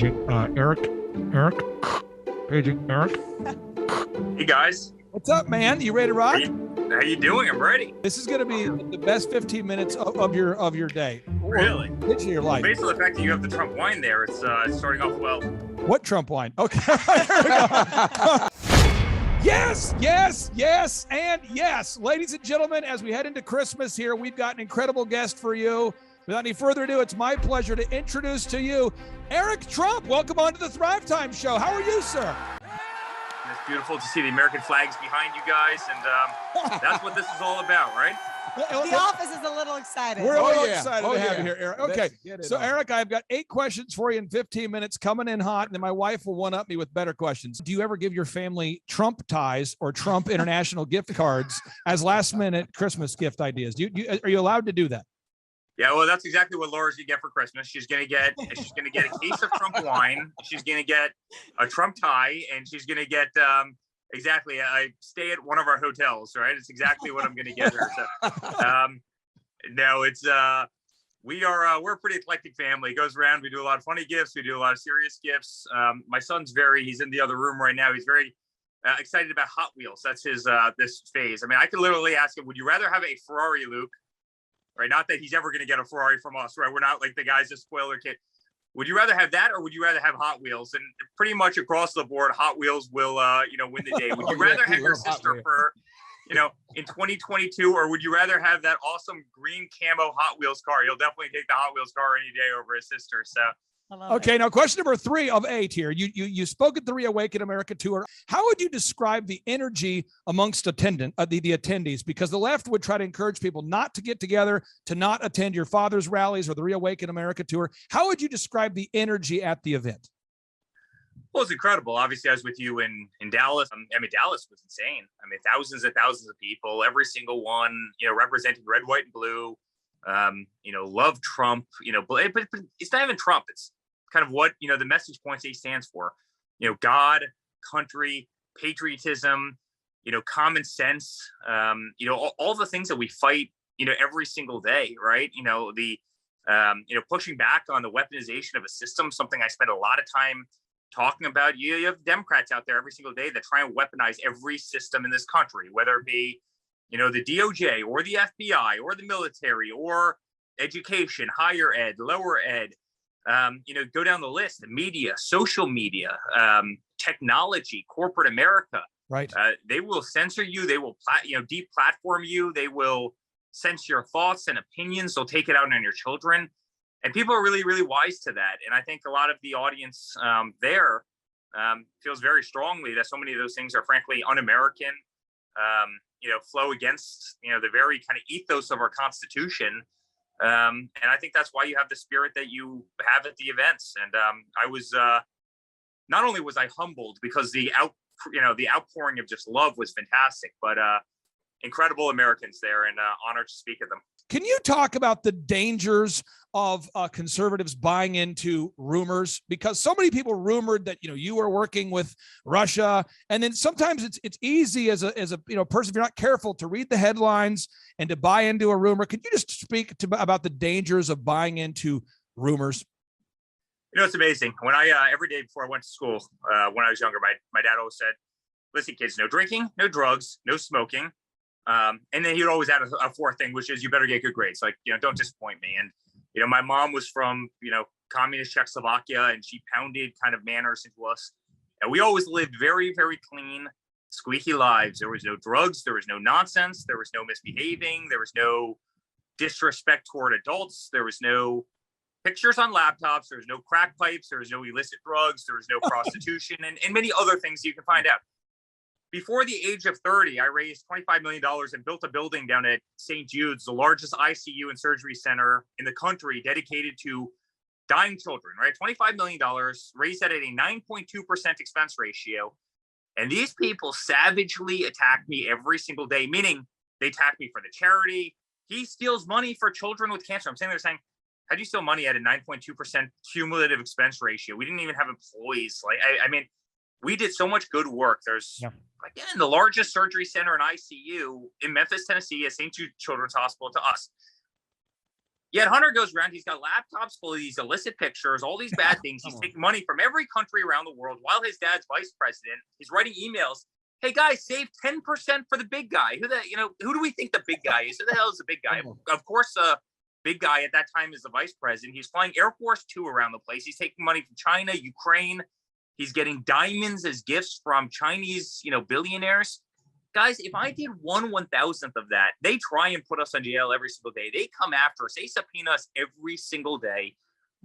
Paging Eric, paging Eric. Hey guys, What's up, man? You ready to rock? how you doing? I'm ready. This is going to be the best 15 minutes of your day. Really? It's your life. Based on the fact that you have the Trump wine there, it's starting off well. What Trump wine? Okay. Here we go. Yes, and yes. Ladies and gentlemen, as we head into Christmas here, we've got an incredible guest for you. Without any further ado, it's my pleasure to introduce to you Eric Trump. Welcome on to the Thrivetime show. How are you, sir? It's beautiful to see the American flags behind you guys, and that's what this is all about, right? The office is a little excited. We're a little excited to have you here, Eric. Okay, so on. Eric, I've got 8 questions for you in 15 minutes coming in hot, and then my wife will one-up me with better questions. Do you ever give your family Trump ties or Trump international gift cards as last-minute Christmas gift ideas? Are you allowed to do that? Yeah, well, that's exactly what Laura's gonna get for Christmas. She's gonna get a case of Trump wine. She's gonna get a Trump tie, and she's gonna get exactly a stay at one of our hotels. Right? It's exactly what I'm gonna get her. So, no, it's we're a pretty eclectic family. It goes around. We do a lot of funny gifts. We do a lot of serious gifts. My son's he's in the other room right now. He's very excited about Hot Wheels. That's his this phase. I mean, I could literally ask him, "Would you rather have a Ferrari, Luke?" Right, not that he's ever going to get a Ferrari from us, right? We're not like the guys that spoil their kid. Would you rather have that, or would you rather have Hot Wheels? And pretty much across the board, Hot Wheels will, win the day. Would you rather have your sister for, in 2022, or would you rather have that awesome green camo Hot Wheels car? He'll definitely take the Hot Wheels car any day over his sister. So. Okay, now question number 3 of 8 here. You spoke at the Reawaken America tour. How would you describe the energy amongst the attendees? Because the left would try to encourage people not to get together, to not attend your father's rallies or the Reawaken America tour. How would you describe the energy at the event? Well, it's incredible. Obviously, I was with you in Dallas. Dallas was insane. Thousands and thousands of people, every single one, representing red, white, and blue. Love Trump. But it's not even Trump. It's kind of what the message points that he stands for. God, country, patriotism. Common sense. All the things that we fight. Every single day, right? Pushing back on the weaponization of a system. Something I spend a lot of time talking about. You have Democrats out there every single day that try and weaponize every system in this country, whether it be the DOJ or the FBI or the military or education, higher ed, lower ed, go down the list, the media, social media, technology, corporate America. Right. They will censor you. They will, deplatform you. They will censor your thoughts and opinions. They'll take it out on your children. And people are really, really wise to that. And I think a lot of the audience there feels very strongly that so many of those things are frankly un-American, flow against, the very kind of ethos of our Constitution. And I think that's why you have the spirit that you have at the events. And I was, not only was I humbled because the outpouring of just love was fantastic, but incredible Americans there, and honored to speak at them. Can you talk about the dangers of conservatives buying into rumors? Because so many people rumored that you were working with Russia, and then sometimes it's easy as a person, if you're not careful, to read the headlines and to buy into a rumor. Could you just speak about the dangers of buying into rumors? It's amazing. When every day before I went to school, when I was younger, my dad always said, "Listen, kids, no drinking, no drugs, no smoking." And then he would always add a fourth thing, which is you better get good grades. Like, don't disappoint me. And, my mom was from, communist Czechoslovakia, and she pounded kind of manners into us. And we always lived very, very clean, squeaky lives. There was no drugs. There was no nonsense. There was no misbehaving. There was no disrespect toward adults. There was no pictures on laptops. There was no crack pipes. There was no illicit drugs. There was no prostitution and many other things you can find out. Before the age of 30, I raised $25 million and built a building down at St. Jude's, the largest ICU and surgery center in the country dedicated to dying children, right? $25 million, raised that at a 9.2% expense ratio. And these people savagely attack me every single day, meaning they attack me for the charity. He steals money for children with cancer. I'm they're saying, how do you steal money at a 9.2% cumulative expense ratio? We didn't even have employees. We did so much good work. There's, again, the largest surgery center and ICU in Memphis, Tennessee, at St. Jude Children's Hospital to us. Yet Hunter goes around, he's got laptops full of these illicit pictures, all these bad things. He's taking money from every country around the world while his dad's vice president. He's writing emails. Hey guys, save 10% for the big guy. Who do we think the big guy is? Who the hell is the big guy? Of course, big guy at that time is the vice president. He's flying Air Force 2 around the place. He's taking money from China, Ukraine. He's getting diamonds as gifts from Chinese, billionaires. Guys, if I did 1/1000th of that, they try and put us in jail every single day. They come after us. They subpoena us every single day,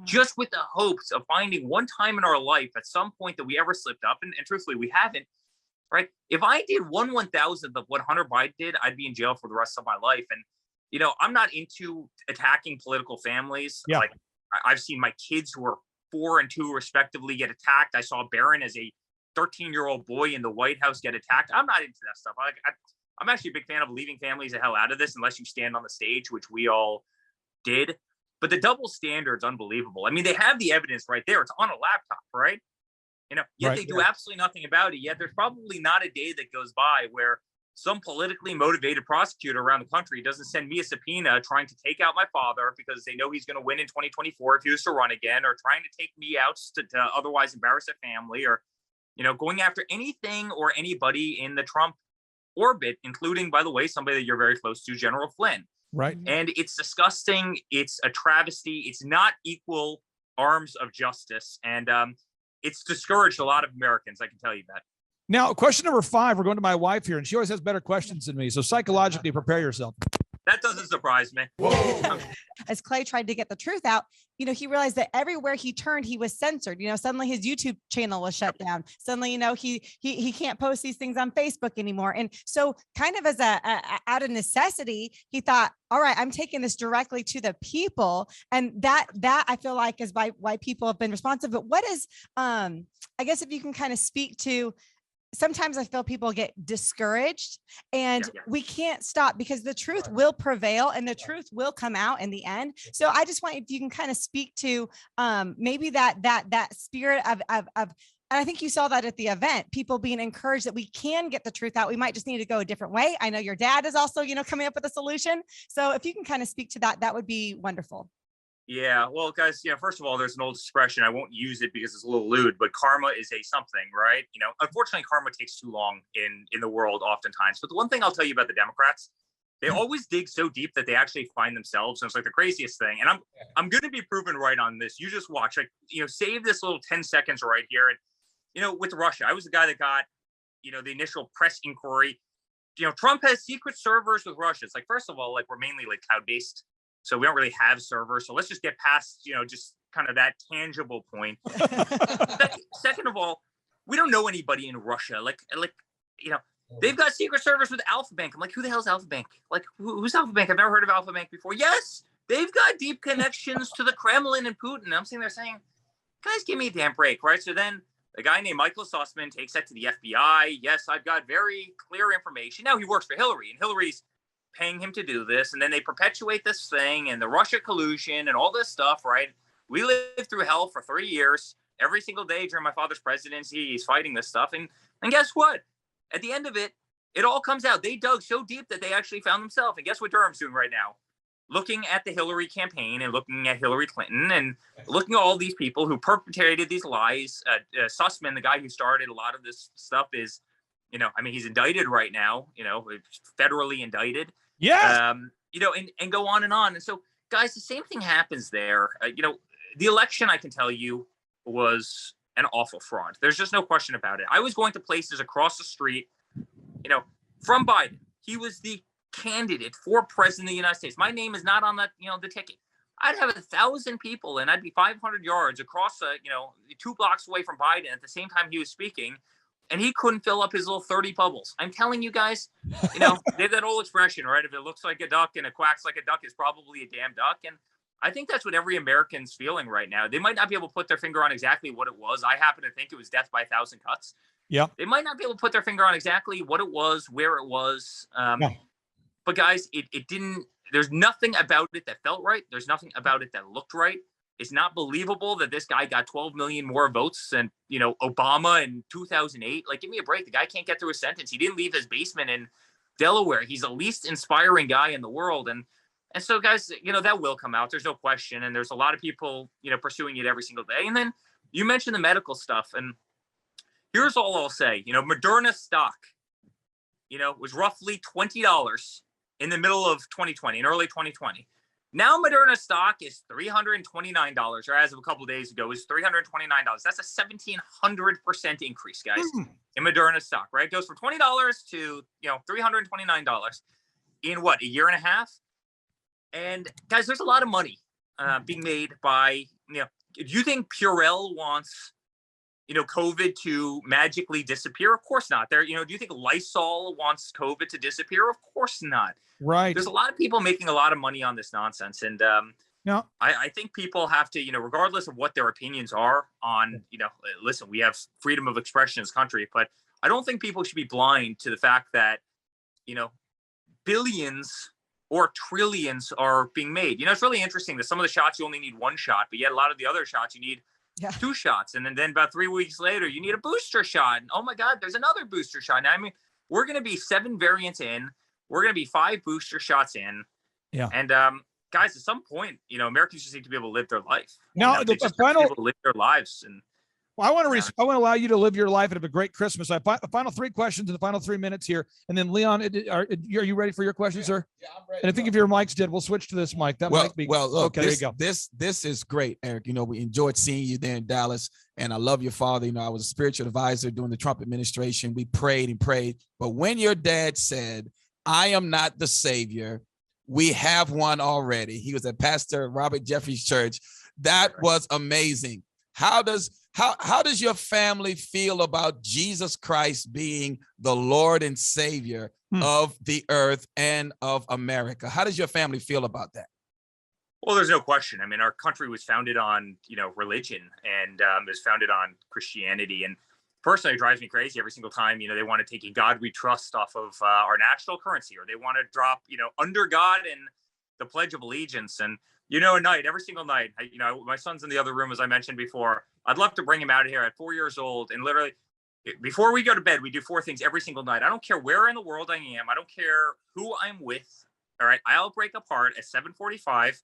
just with the hopes of finding one time in our life at some point that we ever slipped up. And truthfully, we haven't, right? If I did 1/1000th of what Hunter Biden did, I'd be in jail for the rest of my life. And, I'm not into attacking political families. Yeah. Like I've seen my kids who are 4 and 2 respectively get attacked. I saw Barron as a 13-year-old boy in the White House get attacked. I'm not into that stuff. I'm actually a big fan of leaving families the hell out of this unless you stand on the stage, which we all did. But the double standard's unbelievable. I mean, they have the evidence right there. It's on a laptop, right? Yet they do absolutely nothing about it. Yet there's probably not a day that goes by where some politically motivated prosecutor around the country doesn't send me a subpoena trying to take out my father because they know he's going to win in 2024 if he was to run again, or trying to take me out to otherwise embarrass a family, or going after anything or anybody in the Trump orbit, including, by the way, somebody that you're very close to, General Flynn. Right. And it's disgusting. It's a travesty. It's not equal arms of justice. And it's discouraged a lot of Americans. I can tell you that. Now, question number 5, we're going to my wife here, and she always has better questions than me. So psychologically, prepare yourself. That doesn't surprise me. As Clay tried to get the truth out, he realized that everywhere he turned, he was censored. Suddenly his YouTube channel was shut down. Suddenly, he can't post these things on Facebook anymore. And so kind of as out of necessity, he thought, all right, I'm taking this directly to the people. And that I feel like is why people have been responsive. But what is, I guess if you can kind of speak to, sometimes I feel people get discouraged, and we can't stop because the truth will prevail and the truth will come out in the end. So I just want, if you can kind of speak to maybe that spirit of, and I think you saw that at the event, people being encouraged that we can get the truth out. We might just need to go a different way. I know your dad is also, coming up with a solution. So if you can kind of speak to that, that would be wonderful. Yeah, well, guys, first of all, there's an old expression. I won't use it because it's a little lewd, but karma is a something, right? Unfortunately, karma takes too long in the world oftentimes. But the one thing I'll tell you about the Democrats, they always dig so deep that they actually find themselves. And it's like the craziest thing. And I'm going to be proven right on this. You just watch, save this little 10 seconds right here. And, with Russia, I was the guy that got, the initial press inquiry. Trump has secret servers with Russia. It's like, first of all, we're mainly cloud-based. So we don't really have servers. So let's just get past, just kind of that tangible point. Second of all, we don't know anybody in Russia. They've got secret servers with Alpha Bank. I'm like, who the hell's Alpha Bank? Who's Alpha Bank? I've never heard of Alpha Bank before. Yes, they've got deep connections to the Kremlin and Putin. I'm sitting there saying, guys, give me a damn break, right? So then a guy named Michael Sussman takes that to the FBI. Yes, I've got very clear information. Now he works for Hillary, and Hillary's paying him to do this, and then they perpetuate this thing and the Russia collusion and all this stuff, right? We lived through hell for 3 years. Every single day during my father's presidency, he's fighting this stuff. And guess what? At the end of it, it all comes out. They dug so deep that they actually found themselves. And guess what Durham's doing right now? Looking at the Hillary campaign and looking at Hillary Clinton and looking at all these people who perpetrated these lies. Sussman, the guy who started a lot of this stuff, is, he's indicted right now, federally indicted. Yeah. And go on and on. And so, guys, the same thing happens there. The election, I can tell you, was an awful fraud. There's just no question about it. I was going to places across the street, from Biden. He was the candidate for president of the United States. My name is not on the ticket. I'd have 1,000 people and I'd be 500 yards across, 2 blocks away from Biden at the same time he was speaking. And he couldn't fill up his little 30 bubbles. I'm telling you guys, they have that old expression, right? If it looks like a duck and it quacks like a duck, it's probably a damn duck. And I think that's what every American's feeling right now. They might not be able to put their finger on exactly what it was. I happen to think it was death by 1,000 cuts. Yeah. They might not be able to put their finger on exactly what it was, where it was. But guys, it didn't, there's nothing about it that felt right. There's nothing about it that looked right. It's not believable that this guy got 12 million more votes than, Obama in 2008. Give me a break. The guy can't get through a sentence. He didn't leave his basement in Delaware. He's the least inspiring guy in the world. And, And so, guys, that will come out. There's no question. And there's a lot of people, pursuing it every single day. And then you mentioned the medical stuff. And here's all I'll say. Moderna stock, was roughly $20 in the middle of 2020, in early 2020. Now Moderna stock is $329, or as of a couple of days ago, is $329. That's a 1,700% increase, guys, in Moderna stock, right? It goes from $20 to, $329 in what, a year and a half? And guys, there's a lot of money being made by, do you think Purell wants, COVID to magically disappear? Of course not. Do you think Lysol wants COVID to disappear? Of course not. Right. There's a lot of people making a lot of money on this nonsense. And I think people have to, regardless of what their opinions are on, listen, we have freedom of expression in this country, but I don't think people should be blind to the fact that, billions or trillions are being made. It's really interesting that some of the shots you only need one shot, but yet a lot of the other shots you need two shots. And then about 3 weeks later, you need a booster shot. And oh my God, there's another booster shot. Now, we're going to be 7 variants in. We're going to be 5 booster shots in. Yeah. And guys, at some point, Americans just need to be able to live their life. Now, the final able to live their lives. And well, I want to allow you to live your life and have a great Christmas. I final 3 questions in the final 3 minutes here, and then Leon, are you ready for your question, sir? Yeah, I'm ready. And I think if your mic's dead, we'll switch to this mic. That might be well. Look, okay. There you go. This is great, Eric. We enjoyed seeing you there in Dallas, and I love your father. I was a spiritual advisor during the Trump administration. We prayed and prayed, but when your dad said, "I am not the savior, we have one already," he was at Pastor Robert Jeffrey's church. That was amazing. How does your family feel about Jesus Christ being the Lord and Savior of the earth and of America? How does your family feel about that? Well, there's no question. Our country was founded on, religion, and it was founded on Christianity. And personally, it drives me crazy every single time, they want to take "In God We Trust" off of our national currency, or they want to drop, "Under God" and the Pledge of Allegiance. And at night, every single night, my son's in the other room, as I mentioned before. I'd love to bring him out of here at 4 years old. And literally, before we go to bed, we do 4 things every single night. I don't care where in the world I am. I don't care who I'm with. All right. I'll break apart at 7:45,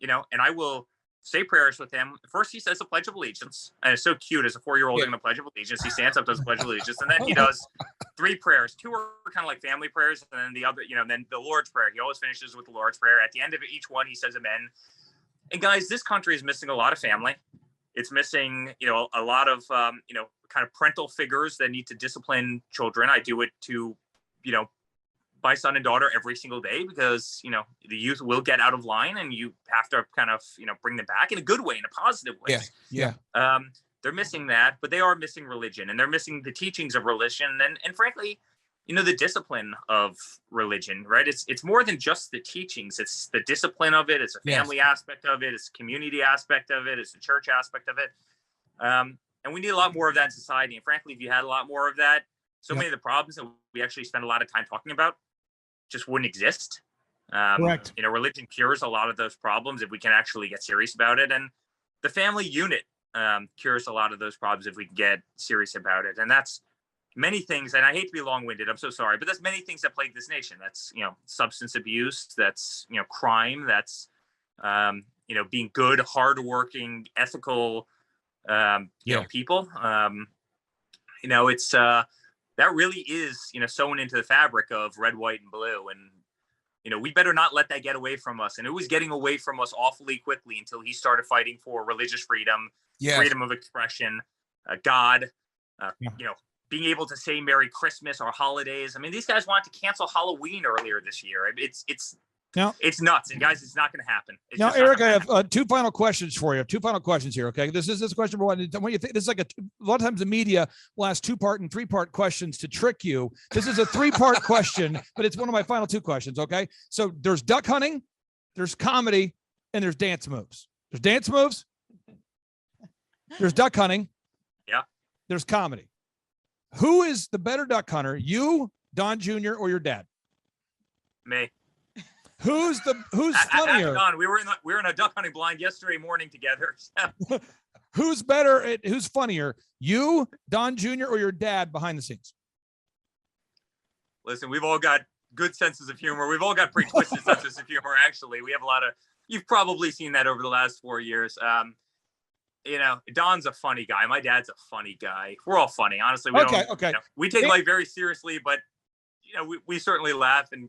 and I will say prayers with him. First, he says the Pledge of Allegiance. And it's so cute as a 4-year-old doing the Pledge of Allegiance. He stands up, does the Pledge of Allegiance, and then he does 3 prayers. 2 are kind of like family prayers, and then the other, then the Lord's Prayer. He always finishes with the Lord's Prayer. At the end of each one, he says amen. And guys, this country is missing a lot of family. It's missing, a lot of, kind of parental figures that need to discipline children. I do it to, my son and daughter every single day, because, the youth will get out of line, and you have to kind of, bring them back in a good way, in a positive way. Yeah. They're missing that, but they are missing religion, and they're missing the teachings of religion. And frankly, the discipline of religion, right? It's more than just the teachings. It's the discipline of it. It's a family aspect of it. It's a community aspect of it. It's the church aspect of it. And we need a lot more of that in society. And frankly, if you had a lot more of that, so many of the problems that we actually spend a lot of time talking about just wouldn't exist. Correct. Religion cures a lot of those problems if we can actually get serious about it. And the family unit cures a lot of those problems if we can get serious about it. And that's many things, and I hate to be long-winded, I'm so sorry, but that's many things that plague this nation. That's, substance abuse, that's, crime, that's, being good, hardworking, ethical, people. It's, that really is, sewn into the fabric of red, white, and blue. And, we better not let that get away from us. And it was getting away from us awfully quickly until he started fighting for religious freedom, freedom of expression, God, being able to say Merry Christmas or holidays. These guys wanted to cancel Halloween earlier this year. It's nuts. And guys, it's not going to happen. Now, Eric, I have 2 final questions for you. 2 final questions here. Okay. This is question number 1. When you think this is like a lot of times the media will ask 2-part and 3-part questions to trick you. This is a 3-part question, but it's one of my final 2 questions. Okay. So there's duck hunting, there's comedy, and there's dance moves. There's dance moves. There's duck hunting. Yeah. There's comedy. Who is the better duck hunter, you, Don Jr., or your dad? Me. Who's funnier? Don, we were in a duck hunting blind yesterday morning together. Who's better? Who's funnier, you, Don Jr., or your dad behind the scenes? Listen, we've all got good senses of humor. We've all got pretty twisted senses of humor. Actually, we have a lot of. You've probably seen that over the last 4 years. Don's a funny guy. My dad's a funny guy. We're all funny, honestly. We take life very seriously, but we certainly laugh. And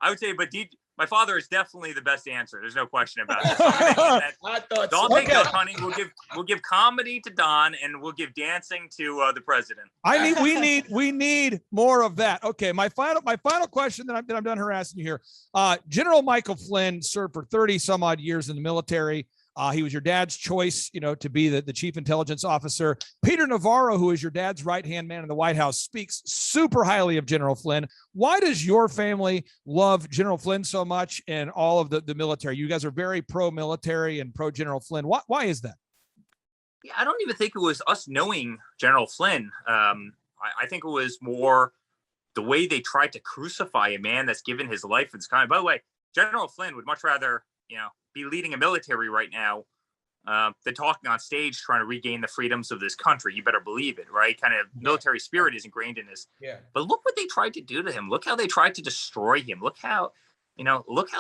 I would say, but my father is definitely the best answer. There's no question about it. So I thought Don't so. take that, honey. We'll give comedy to Don, and we'll give dancing to the president. We need more of that. Okay, my final question that I'm done harassing you here. General Michael Flynn served for 30 some odd years in the military. He was your dad's choice, to be the chief intelligence officer. Peter Navarro, who is your dad's right-hand man in the White House, speaks super highly of General Flynn. Why does your family love General Flynn so much and all of the military? You guys are very pro-military and pro-General Flynn. Why is that? Yeah, I don't even think it was us knowing General Flynn. I think it was more the way they tried to crucify a man that's given his life for this country. By the way, General Flynn would much rather, be leading a military right now than talking on stage trying to regain the freedoms of this country. You better believe it, right? Kind of military spirit is ingrained in this. Yeah. But look what they tried to do to him. Look how they tried to destroy him. Look how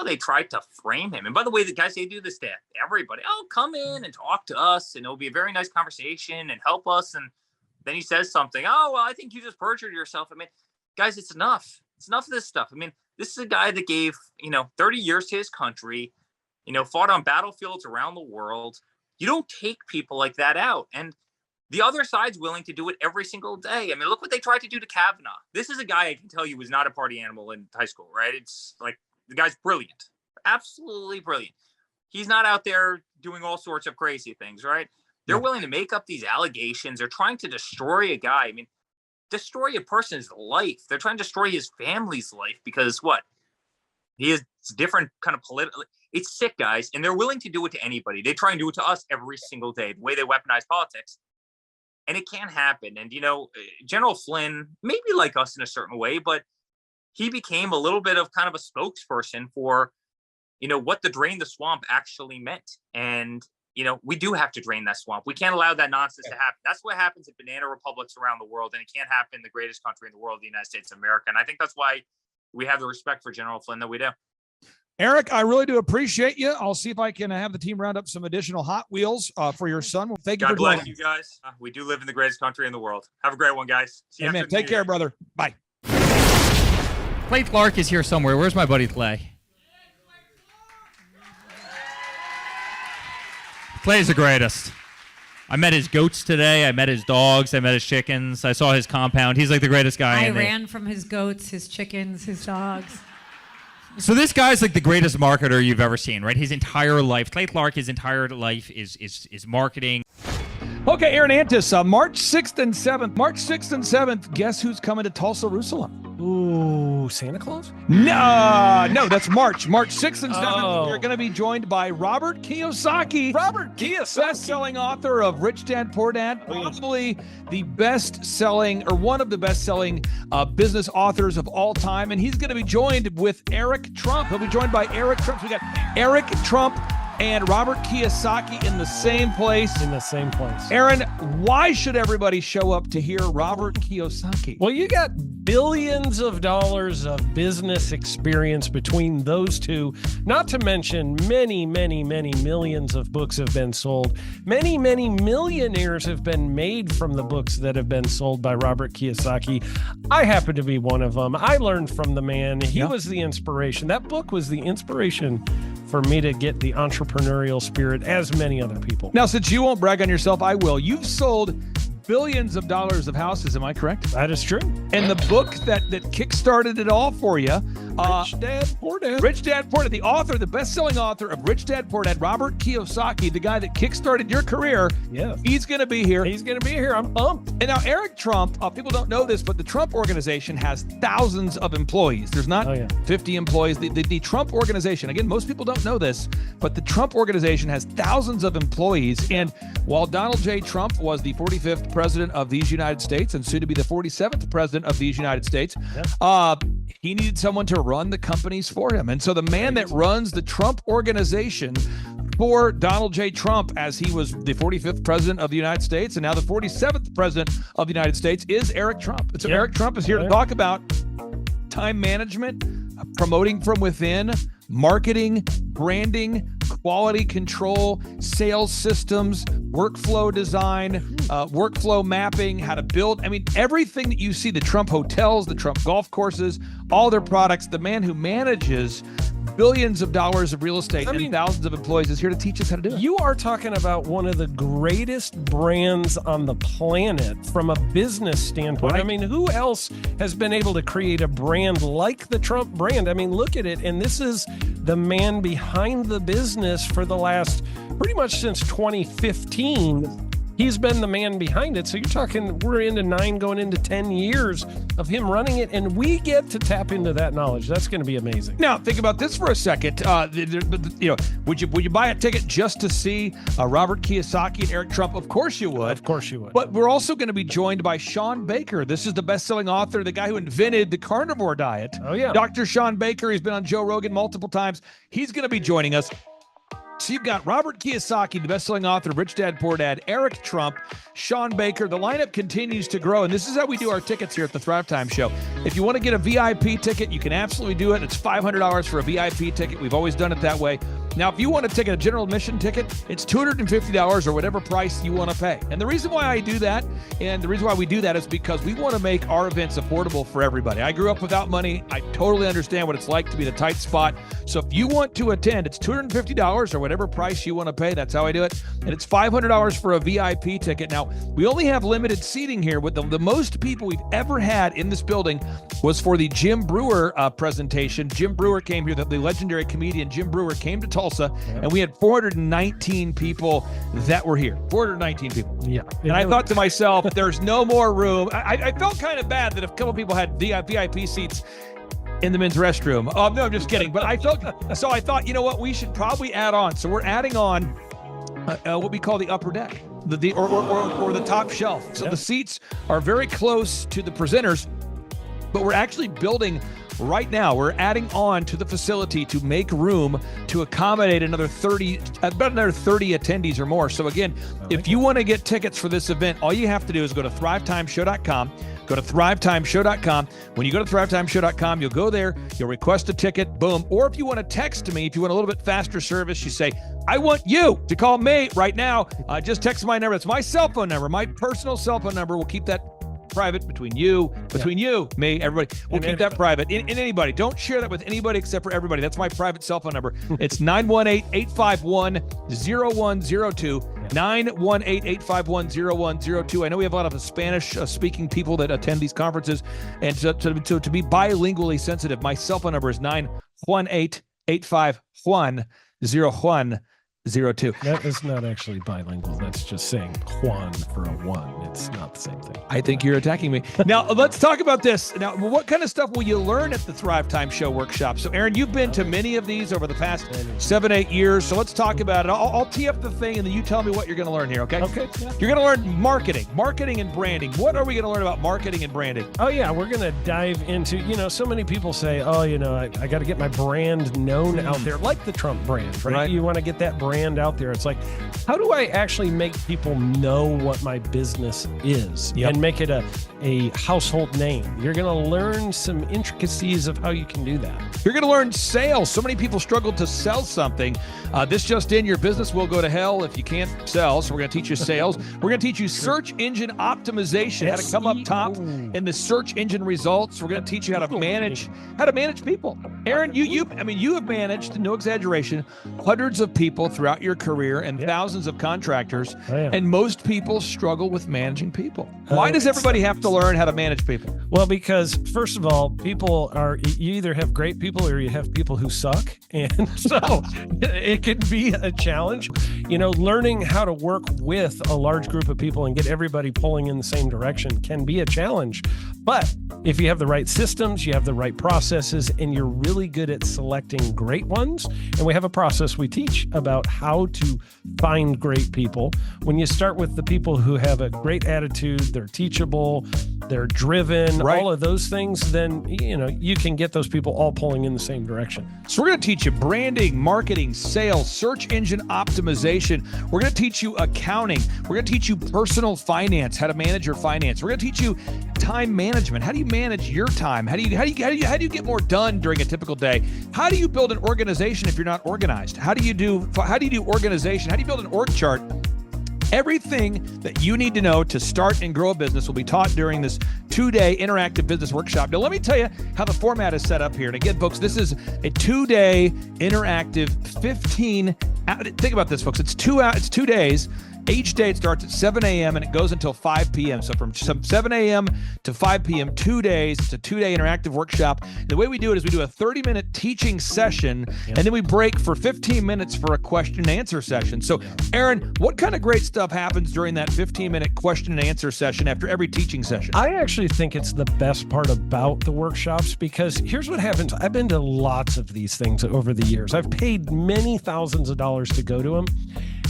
they tried to frame him. And by the way, the guys, they do this to everybody. Oh, come in and talk to us, and it'll be a very nice conversation and help us. And then he says something. Oh, well, I think you just perjured yourself. I mean, guys, it's enough. It's enough of this stuff. I mean, this is a guy that gave, 30 years to his country, fought on battlefields around the world. You don't take people like that out. And the other side's willing to do it every single day. I mean, look what they tried to do to Kavanaugh. This is a guy I can tell you was not a party animal in high school, right? It's like the guy's brilliant, absolutely brilliant. He's not out there doing all sorts of crazy things, right? They're willing to make up these allegations. They're trying to destroy a guy. I mean, destroy a person's life. They're trying to destroy his family's life because what? He is different kind of political. It's sick, guys, and they're willing to do it to anybody. They try and do it to us every single day, the way they weaponize politics. And it can't happen. And, General Flynn, maybe like us in a certain way, but he became a little bit of kind of a spokesperson for, what the drain the swamp actually meant. And, we do have to drain that swamp. We can't allow that nonsense to happen. That's what happens in banana republics around the world. And it can't happen in the greatest country in the world, the United States of America. And I think that's why we have the respect for General Flynn that we do. Eric, I really do appreciate you. I'll see if I can have the team round up some additional Hot Wheels for your son. Well, thank you for joining. God bless you guys. We do live in the greatest country in the world. Have a great one, guys. See you. Amen. Take care, brother. Bye. Clay Clark is here somewhere. Where's my buddy Clay? Clay's the greatest. I met his goats today. I met his dogs. I met his chickens. I saw his compound. He's like the greatest guy. I ran from his goats, his chickens, his dogs. So this guy's like the greatest marketer you've ever seen, right? His entire life, Clay Clark, his entire life is marketing. Okay, Aaron Antis, March 6th and 7th. March 6th and 7th, guess who's coming to Tulsa, Jerusalem? Ooh, Santa Claus? No, that's March 6th and 7th. You're going to be joined by Robert Kiyosaki. Robert Kiyosaki. Best-selling author of Rich Dad, Poor Dad. Probably the best-selling or one of the best-selling business authors of all time. And he's going to be joined with Eric Trump. He'll be joined by Eric Trump. So we got Eric Trump and Robert Kiyosaki in the same place. Aaron, why should everybody show up to hear Robert Kiyosaki? Well, you got billions of dollars of business experience between those two, not to mention many, many, many millions of books have been sold. Many, many millionaires have been made from the books that have been sold by Robert Kiyosaki. I happen to be one of them. I learned from the man. He was the inspiration. That book was the inspiration for me to get the entrepreneurial spirit, as many other people. Now, since you won't brag on yourself, I will. You've sold billions of dollars of houses, am I correct? That is true. And the book that kickstarted it all for you, Rich Dad, Poor Dad. Rich Dad, Poor Dad, the author, the best-selling author of Rich Dad, Poor Dad, Robert Kiyosaki, the guy that kickstarted your career. Yeah, he's going to be here. I'm pumped. And now Eric Trump, people don't know this, but the Trump organization has thousands of employees. There's not 50 employees. The Trump organization, again, most people don't know this, but the Trump organization has thousands of employees. And while Donald J. Trump was the 45th president of these United States and soon to be the 47th president of these United States, he needed someone to run the companies for him. And so the man that runs the Trump organization for Donald J. Trump, as he was the 45th president of the United States and now the 47th president of the United States, is Eric Trump. And so Eric Trump is here to talk about time management, promoting from within, marketing, branding, quality control, sales systems, workflow design, workflow mapping, how to build. I mean, everything that you see, the Trump hotels, the Trump golf courses, all their products, the man who manages billions of dollars of real estate and thousands of employees is here to teach us how to do it. You are talking about one of the greatest brands on the planet from a business standpoint. Right. I mean, who else has been able to create a brand like the Trump brand? I mean, look at it. And this is the man behind the business for the last pretty much since 2015. He's been the man behind it. So you're talking, we're into 9 going into 10 years of him running it, and we get to tap into that knowledge. That's going to be amazing. Now, think about this for a second. Would you buy a ticket just to see Robert Kiyosaki and Eric Trump? Of course you would. Of course you would. But we're also going to be joined by Sean Baker. This is the best-selling author, the guy who invented the carnivore diet. Oh, yeah. Dr. Sean Baker. He's been on Joe Rogan multiple times. He's going to be joining us. So you've got Robert Kiyosaki, the best-selling author of Rich Dad, Poor Dad, Eric Trump, Sean Baker. The lineup continues to grow, and this is how we do our tickets here at the Thrivetime Show. If you want to get a VIP ticket, you can absolutely do it. It's $500 for a VIP ticket. We've always done it that way. Now, if you want to take a general admission ticket, it's $250 or whatever price you want to pay. And the reason why I do that, and the reason why we do that is because we want to make our events affordable for everybody. I grew up without money. I totally understand what it's like to be in a tight spot. So if you want to attend, it's $250 or whatever price you want to pay. That's how I do it. And it's $500 for a VIP ticket. Now, we only have limited seating here. With the most people we've ever had in this building was for the Jim Brewer presentation. Jim Brewer came here, the legendary comedian Jim Brewer came to Tulsa, and we had 419 people that were here. 419 people. Yeah. And I thought to myself, there's no more room. I felt kind of bad that if a couple people had VIP seats in the men's restroom. No, I'm just kidding. But I thought, you know what? We should probably add on. So we're adding on what we call the upper deck, or the top shelf. So the seats are very close to the presenters, but we're actually building right now. We're adding on to the facility to make room to accommodate about another 30 attendees or more. So again, if you want to get tickets for this event, all you have to do is go to thrivetimeshow.com. Go to thrivetimeshow.com. When you go to thrivetimeshow.com, you'll go there, you'll request a ticket, boom. Or if you want to text me, if you want a little bit faster service, you say, I want you to call me right now. Just text my number. That's my cell phone number, my personal cell phone number. We'll keep that private between you, me, everybody. We'll keep that private. And anybody, don't share that with anybody except for everybody. That's my private cell phone number. It's 918-851-0102. 918-851-0102. I know we have a lot of Spanish-speaking people that attend these conferences, and to be bilingually sensitive, my cell phone number is 918-851-0102. That is not actually bilingual. That's just saying Juan for a one. It's not the same thing. I think you're attacking me. Now, let's talk about this. Now, what kind of stuff will you learn at the Thrivetime Show workshop? So, Aaron, you've been to many of these over the past 7-8 years. So let's talk about it. I'll tee up the thing, and then you tell me what you're going to learn here, okay? Okay. Yeah. You're going to learn marketing and branding. What are we going to learn about marketing and branding? Oh, yeah. We're going to dive into, so many people say, I got to get my brand known out there, like the Trump brand, right? You want to get that brand out there. It's like, how do I actually make people know what my business is and make it a household name? You're going to learn some intricacies of how you can do that. You're going to learn sales. So many people struggle to sell something. This just in, your business will go to hell if you can't sell. So we're going to teach you sales. We're going to teach you search engine optimization, how to come up top in the search engine results. We're going to teach you how to manage people. Aaron, you have managed, no exaggeration, hundreds of people throughout your career and thousands of contractors. And most people struggle with managing people. Why does everybody have to learn how to manage people? Well, because first of all, you either have great people or you have people who suck. And so it can be a challenge, learning how to work with a large group of people and get everybody pulling in the same direction can be a challenge. But if you have the right systems, you have the right processes, and you're really good at selecting great ones, and we have a process we teach about how to find great people. When you start with the people who have a great attitude, they're teachable, they're driven, all of those things, then, you can get those people all pulling in the same direction. So we're going to teach you branding, marketing, sales, search engine optimization. We're going to teach you accounting. We're going to teach you personal finance, how to manage your finance. We're going to teach you time management. How do you manage your time? How do you get more done during a typical day? How do you build an organization if you're not organized? How do you do organization? How do you build an org chart? Everything that you need to know to start and grow a business will be taught during this 2-day interactive business workshop. Now, let me tell you how the format is set up here. And again, folks, this is a 2-day interactive 15. Think about this, folks. It's 2 days. Each day it starts at 7 a.m. and it goes until 5 p.m. So from 7 a.m. to 5 p.m., 2 days. It's a 2-day interactive workshop. The way we do it is we do a 30-minute teaching session, and then we break for 15 minutes for a question and answer session. So, Aaron, what kind of great stuff happens during that 15-minute question and answer session after every teaching session? I actually think it's the best part about the workshops, because here's what happens. I've been to lots of these things over the years. I've paid many thousands of dollars to go to them.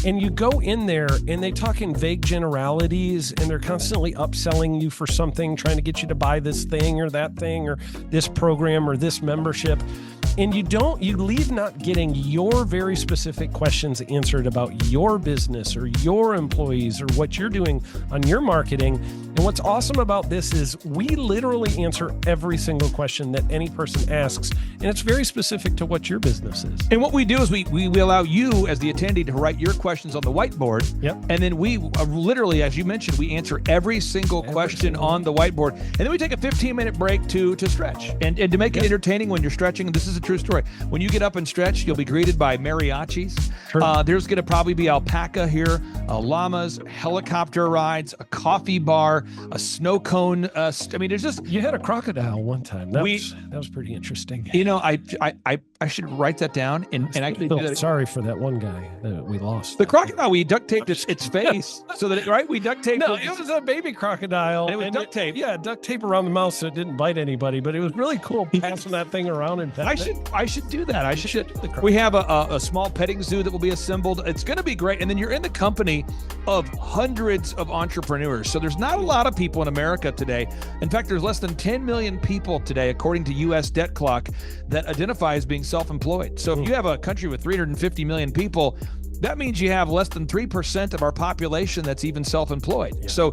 And you go in there and they talk in vague generalities, and they're constantly upselling you for something, trying to get you to buy this thing or that thing or this program or this membership. And you leave not getting your very specific questions answered about your business or your employees or what you're doing on your marketing. And what's awesome about this is we literally answer every single question that any person asks, and it's very specific to what your business is. And what we do is we allow you as the attendee to write your questions on the whiteboard. Yep. And then we literally, as you mentioned, we answer every single question on the whiteboard. And then we take a 15-minute break to stretch and to make it entertaining when you're stretching. This is a true story. When you get up and stretch, you'll be greeted by mariachis. There's going to probably be alpaca here, llamas, helicopter rides, a coffee bar, a snow cone. There's just... You had a crocodile one time. That was pretty interesting. You know, I should write that down and actually do that. Sorry for that one guy that we lost. The crocodile, we duct taped its face so that we duct taped. No, it was a baby crocodile. And it was duct tape. Yeah, duct tape around the mouth so it didn't bite anybody. But it was really cool passing that thing around and petting it. I should do that. We have a small petting zoo that will be assembled. It's going to be great. And then you're in the company of hundreds of entrepreneurs. So there's not a lot of people in America today. In fact, there's less than 10 million people today, according to U.S. Debt Clock, that identify as being self-employed. So if you have a country with 350 million people, that means you have less than 3% of our population that's even self-employed. Yeah. So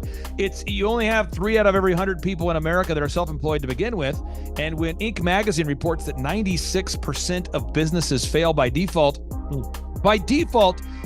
you only have 3 out of every 100 people in America that are self-employed to begin with. And when Inc. magazine reports that 96% of businesses fail by default,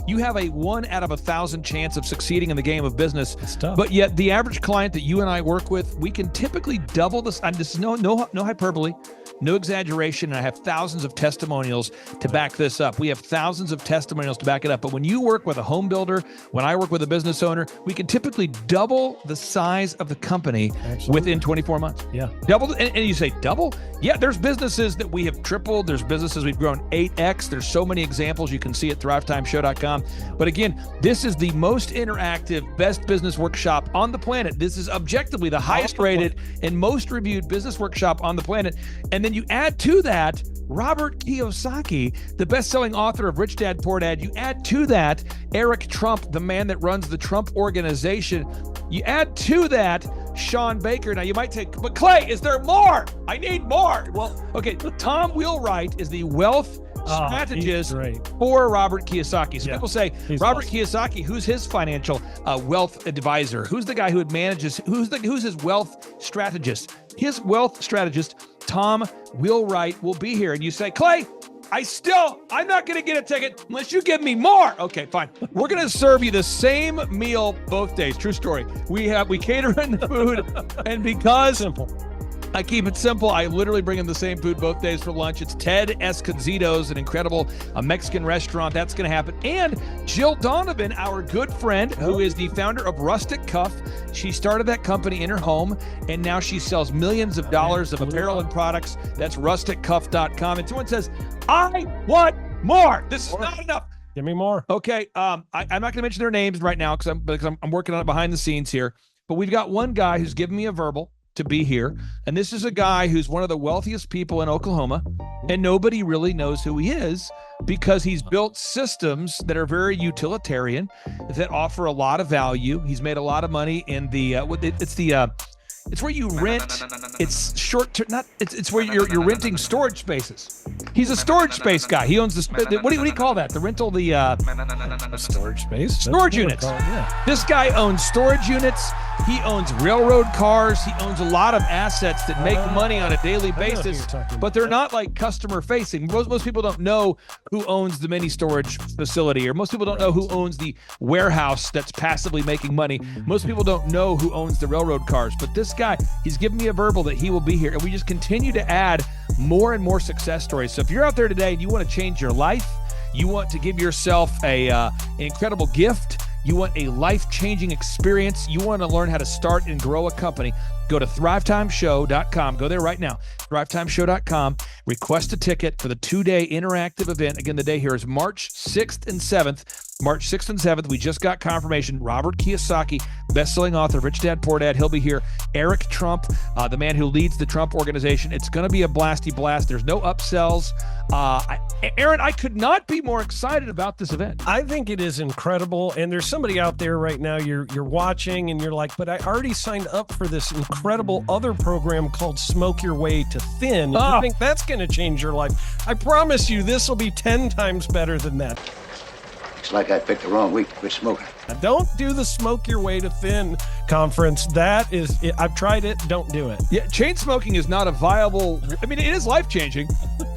you have a 1 out of 1,000 chance of succeeding in the game of business. But yet the average client that you and I work with, we can typically double this. And this is no hyperbole, no exaggeration. And I have thousands of testimonials to back this up. We have thousands of testimonials to back it up. But when you work with a home builder, when I work with a business owner, we can typically double the size of the company within 24 months. Yeah. Double. And you say double? Yeah, there's businesses that we have tripled. There's businesses we've grown 8x. There's so many examples you can see at thrivetimeshow.com. But again, this is the most interactive, best business workshop on the planet. This is objectively the highest rated and most reviewed business workshop on the planet. And then you add to that Robert Kiyosaki, the best-selling author of Rich Dad, Poor Dad. You add to that Eric Trump, the man that runs the Trump Organization. You add to that Sean Baker. Now you might say, but Clay, is there more? I need more. Well, okay, Tom Wheelwright is the wealth strategist for Robert Kiyosaki. So people say, Robert Kiyosaki, who's his financial wealth advisor? Who's the guy who manages, who's his wealth strategist? His wealth strategist, Tom Wheelwright, will be here. And you say, Clay, I'm not going to get a ticket unless you give me more. Okay, fine. We're going to serve you the same meal both days. True story. We cater in the food, and because I keep it simple, I literally bring in the same food both days for lunch. It's Ted Escondido's, an incredible Mexican restaurant. That's going to happen. And Jill Donovan, our good friend, who is the founder of Rustic Cuff. She started that company in her home, and now she sells millions of dollars of apparel and products. That's rusticcuff.com. And someone says, I want more. This is not enough. Give me more. Okay. I'm not going to mention their names right now because I'm working on it behind the scenes here. But we've got one guy who's given me a verbal to be here. And this is a guy who's one of the wealthiest people in Oklahoma, and nobody really knows who he is because he's built systems that are very utilitarian, that offer a lot of value. He's made a lot of money in the It's where you rent. It's short term. Not. It's where you're renting storage spaces. He's a storage space guy. He owns the. What do you call that? The rental. Storage space. Storage units. This guy owns storage units. He owns railroad cars. He owns a lot of assets that make money on a daily basis, but they're not like customer facing. Most people don't know who owns the mini storage facility, or most people don't know who owns the warehouse that's passively making money. Most people don't know who owns the railroad cars, but this guy, he's given me a verbal that he will be here, and we just continue to add more and more success stories. So if you're out there today and you want to change your life, you want to give yourself an incredible gift, you want a life-changing experience, you want to learn how to start and grow a company, go to thrivetimeshow.com. Go there right now, thrivetimeshow.com. Request a ticket for the 2-day interactive event. Again, the day here is March 6th and 7th. March 6th and 7th, we just got confirmation. Robert Kiyosaki, best-selling author, Rich Dad Poor Dad, he'll be here. Eric Trump, the man who leads the Trump organization. It's going to be a blasty blast. There's no upsells. Aaron, I could not be more excited about this event. I think it is incredible. And there's somebody out there right now, you're watching and you're like, but I already signed up for this incredible other program called Smoke Your Way to Thin. You think that's going to change your life? I promise you this will be 10 times better than that. Looks like I picked the wrong week to quit smoking. Now, don't do the Smoke Your Way to Thin conference. That is, I've tried it. Don't do it. Yeah, chain smoking is not a viable. I mean, it is life-changing.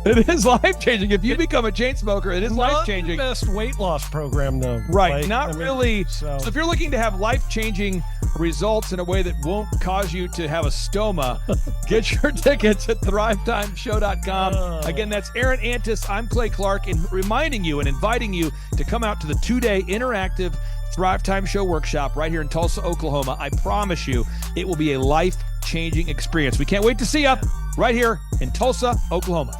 It is life-changing. If you become a chain smoker, it is life-changing. Not the best weight loss program, though. Right, really. So if you're looking to have life-changing results in a way that won't cause you to have a stoma, get your tickets at thrivetimeshow.com. Again, that's Aaron Antis. I'm Clay Clark, and reminding you and inviting you to come out to the 2-day interactive Thrive Time Show workshop right here in Tulsa, Oklahoma. I promise you, it will be a life-changing experience. We can't wait to see you right here in Tulsa, Oklahoma.